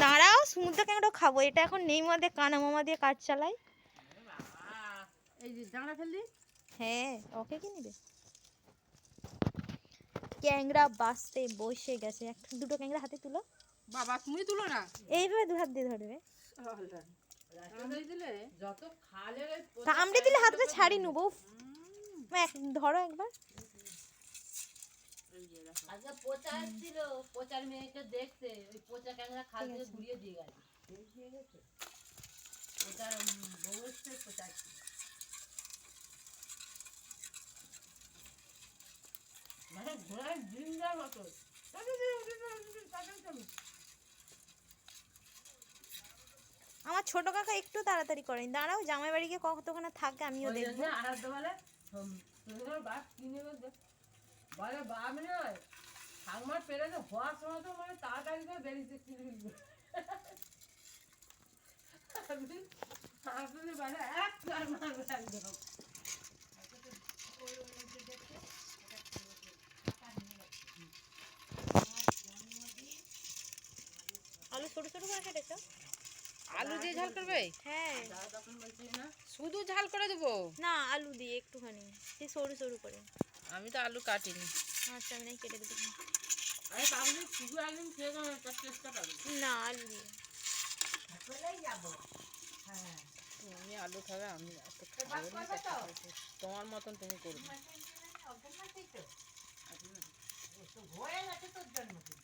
দাঁড়াও, সমুদ্র ক্যাংড়া খাবো। এটা এখন নেই মধ্যে কানা মামা দিয়ে কাজ চালাই। এই যে দাঁড়া ফেললি। হ্যাঁ, ওকে কি নিবে? ক্যাংড়া বাসতে বসে গেছে। একটা দুটো ক্যাংড়া হাতে তুলো। বাবা তুমি তুলো না। এইভাবে দু হাত দিয়ে ধরবে। কামড়ে দিলে যত খালে কামড়ে দিলে হাতটা ছাড়ি নেবো। ধরো একবার। আজকে পোচা এসেছিল, পোচার মেয়েকে দেখতে, ওই পোচা ক্যাংড়া খাল থেকে ঘুরিয়ে দিয়ে গেল। পোচার বউ এসছে, পোচা মানে ঘোড়ায় ডিম দেওয়ার মতো। আমার ছোট কাকা একটু তাড়াতাড়ি করেন। দাঁড়াও, জামাই বাড়ি গিয়ে কতক্ষণ থাকে আমিও দেখবো। আরাধ্য বলে বাপ কিনে বলে বাপ নয় ঠাকুমার পেরেছে হওয়ার সময় তো মানে তাড়াতাড়ি করে বেরিয়েছে কিনে বলে এক মারবে একদম। আলু ছোট ছোট করে কেটেছো? আলু দিয়ে ঝাল করবে? হ্যাঁ। শুধু ঝাল করে দেবো? না, আলু দিয়ে একটুখানি সরু সরু করে। আমি তো আলু কাটিনি। আচ্ছা, আমি কেটে দেবো। আরে তাহলে শুধু একদম খেয়ে যাবে, তার চেষ্টা পাবে না, আলু দিয়ে যাবো। হ্যাঁ তুমি আলু খাবে, আমি এত খাবো না। তোমার মতন তুমি করবে। হয়ে গেছে তোর জন্মদিন।